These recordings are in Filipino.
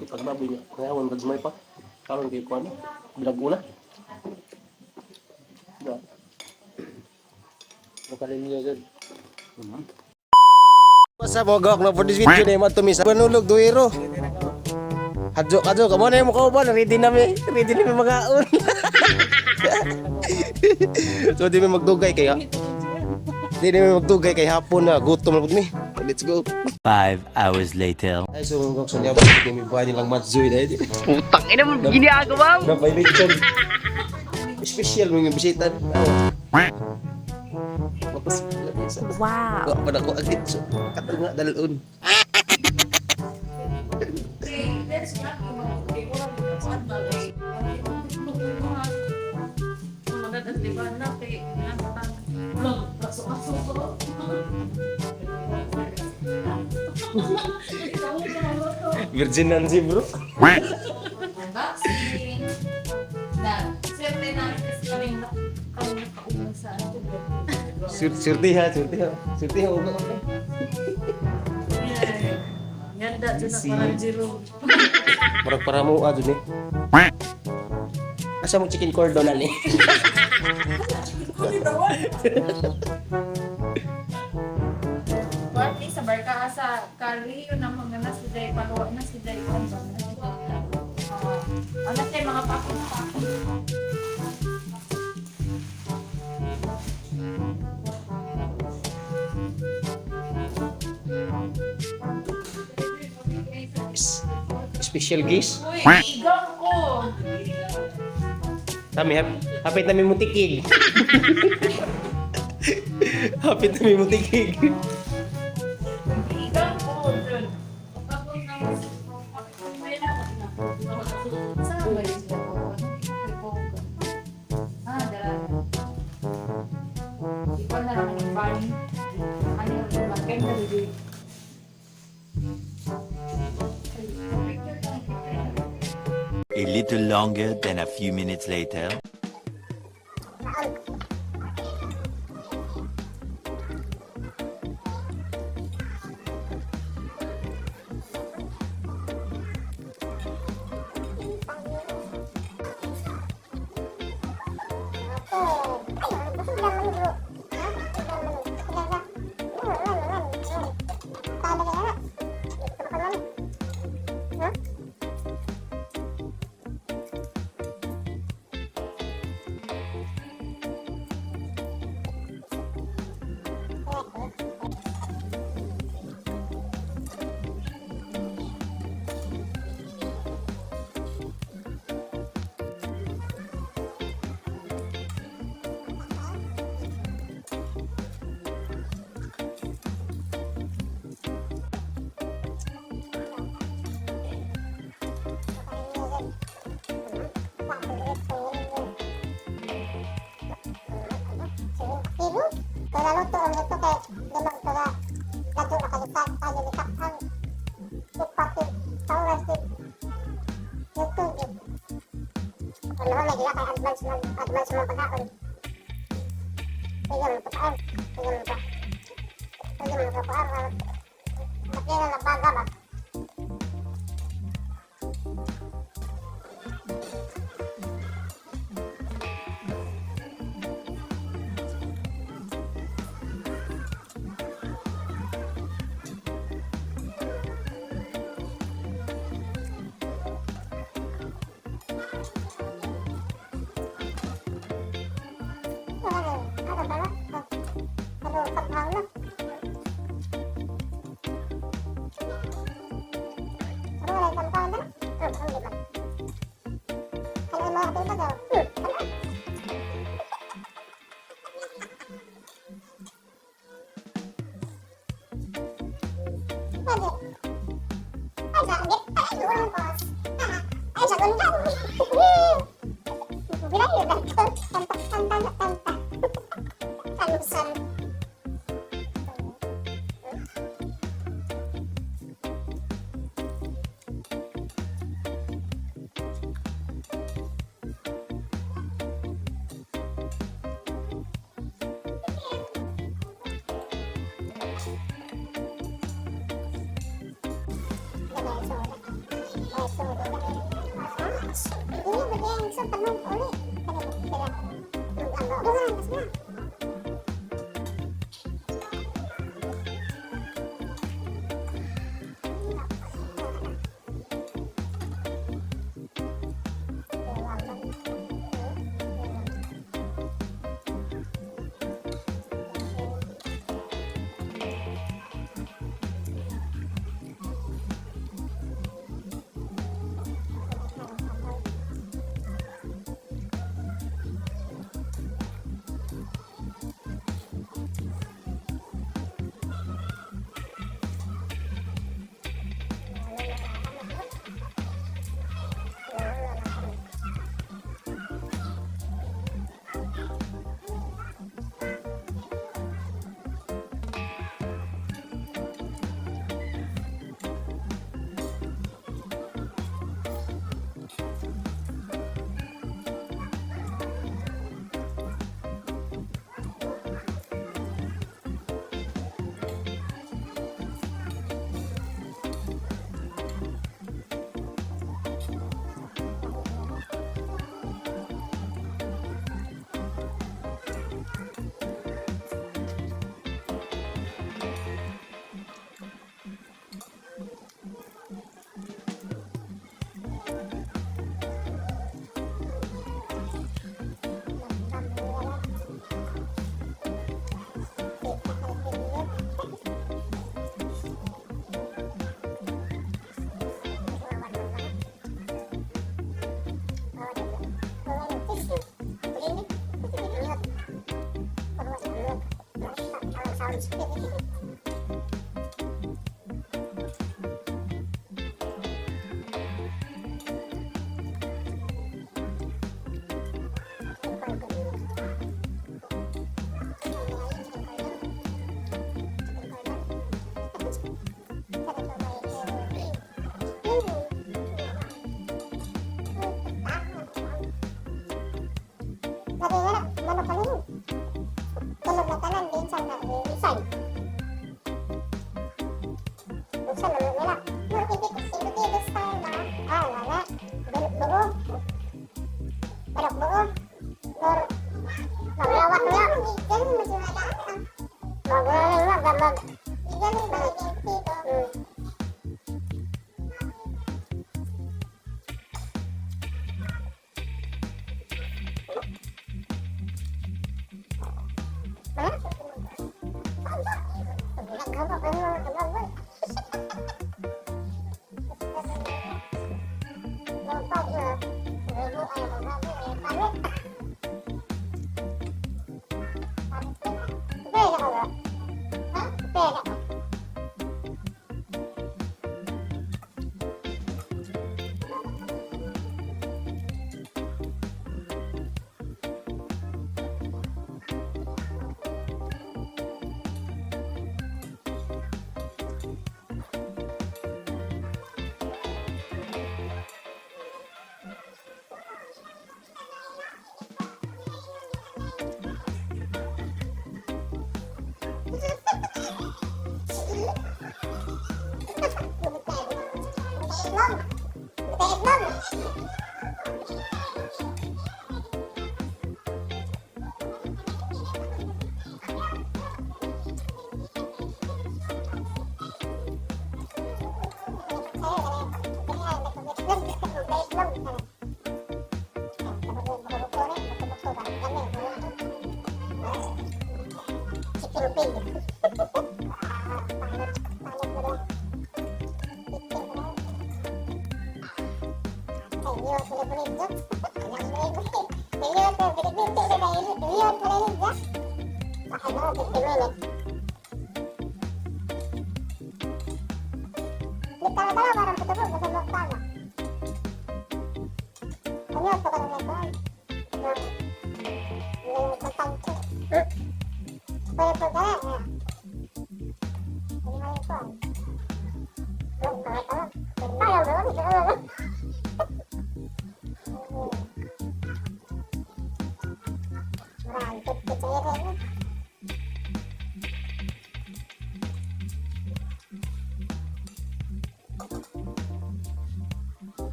kitag baboy niya. Kaya wala gagmay pa. Karon kay kuan. Bilag una. Da. Makalin niya gud. Basta bogok na for this video na mo tumis. Panulog duiro. Hadjo kamo na mo kauban, ready na mi mga un. So di mi magdugay kaya. Di mi magdugay kay hapon na gutom na pud mi. Let's go. 5 hours later. Ay so ngok sa niya di mi buhay nilang matzoy dai. Utang ina mo ginagawa mo. Na violation. Special mga bisita. Wow. Pada ko agit so kato nga dalon. Virgin Nancy bro. Surtiha uga ko. Ganda dyan na parang zero. Para mo ajo ni. Asa mo chicken cordon ani? Party sa barka sa curry yun ang mga nasiday paluwa na siday ano tayo mga pakong. Special guest. Uy, igang ko! Hapit na may mutikig. Hapit na may mutikig. Igang ko dun. Kapag naman saan ba yun siya po? Dala. Ikaw na lang yung pan. Ano yung maganda rin. A little longer than a few minutes later. Kaya luto ang ito kay limang kaya lato na kalipat tayo likat ang ipapit sa oras din yung tubig. Ano mo may kay advance mo pagkaon. Sige mo pagkaon. Sige mo pagkaon. Kasi na nabaga ba? Ano ba na? Ano kapahang na? Ano wala yung kapahang na? Ang lipat. Ano yung mga kapahang daw? Pwede. Ay, sakit. Ay, urang pos. Ay, sakit. Bilang yun lang. Tanta. Alusan.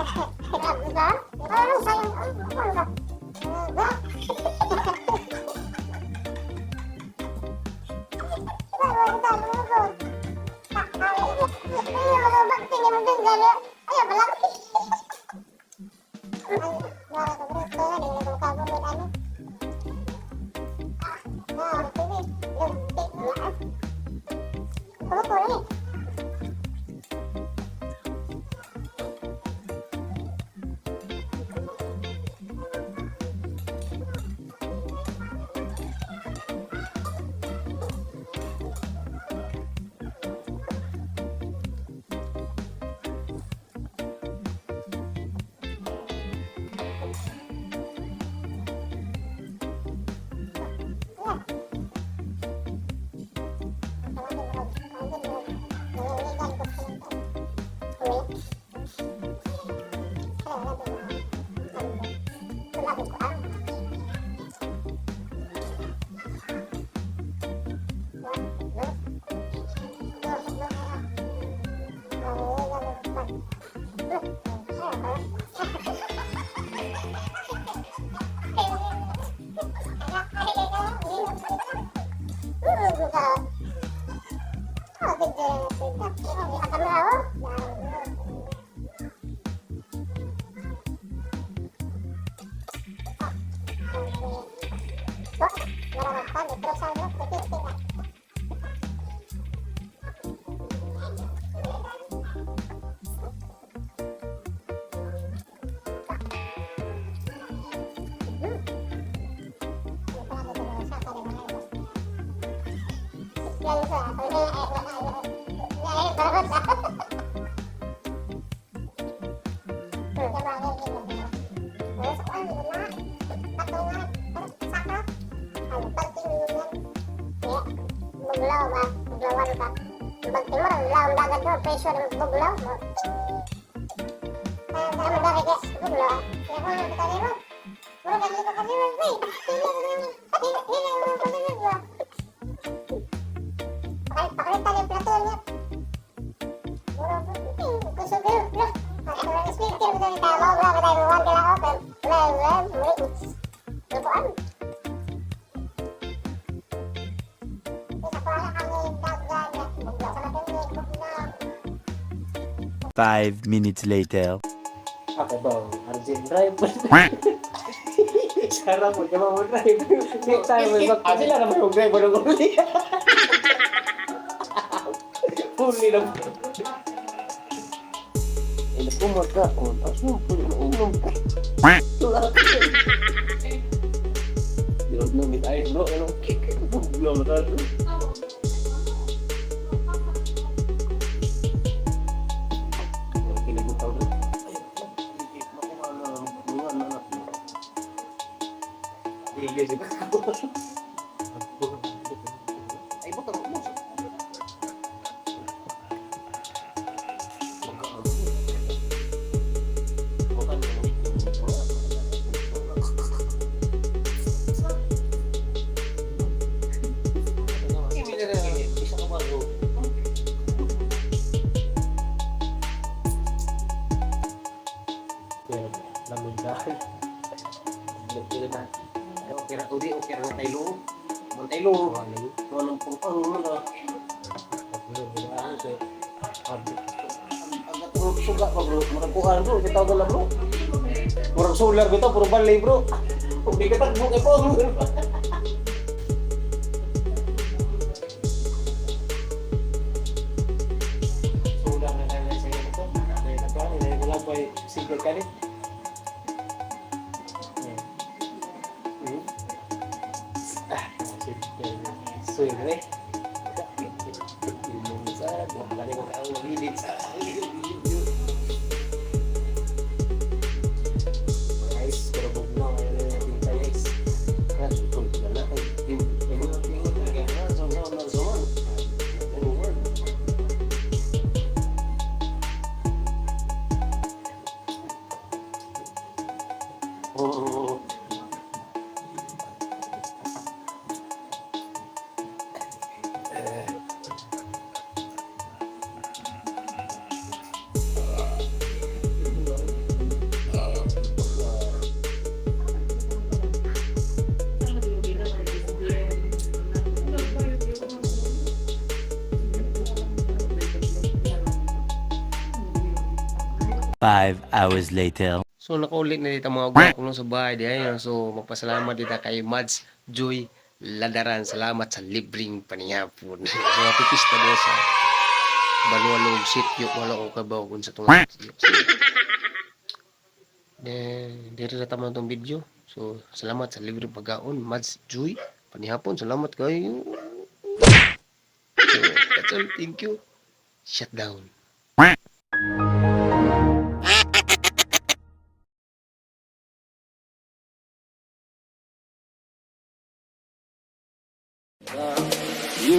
Ba? Ano sayang? Ano ba? Ba? Buglaw ba? Buglawan ka. Pag timur, lawan dagat mo, pressure ng buglaw mo. Kaya madami ka, buglaw. Kaya kung ano ka mo, mura ka dito ka dito, hey, hila mo ka dito ba? Pakalitan yung plato niya. Mura ko, kusog yun, bro. Ang speaker mo dito, tama, bro, patay mo, one kila open. Wala, mulit. Lupuan. 5 minutes later. Ako ba? Argent drive. Sarap mo, diba mo drive? Next time, sila naman yung drive mo ng uli. Uli lang. Eh, naku magkaon. Ako, puli na umam ka. Dirot na mit ayos bro. Anong kick? Buglaw na tayo. Ay, buka mo. Kira udi o kira ng taylo. Ang taylo. Walang pungpang mo na. Ang suga pa bro. Marakuhan bro. Kita ko na bro. Murang solar bito. Puro balay bro. Kung di ka tagbo kay po. Solar na lang sa iyo ito. Dahil nagkani. Dahil wala pa single ka rin. Suwe. Sa bali ko ang bilid sa guys, pero bugnaw ay tinta guys. Kaya sul na ay tingin kaya so ano word. Oh. 5 hours later. So nakaulit na dito mga gwapo sa bahay di ayun. So magpasalamat dito kay Mads Joy Ladaran. Salamat sa libreng panihapon. So happy pista do sa Banualog sityo wala ko kabaw kun sa tunga sityo. Then dito na tama tong video. So salamat sa libreng pagkaon Mads Joy panihapon. Salamat kayo. So that's all. Thank you. Shut down. You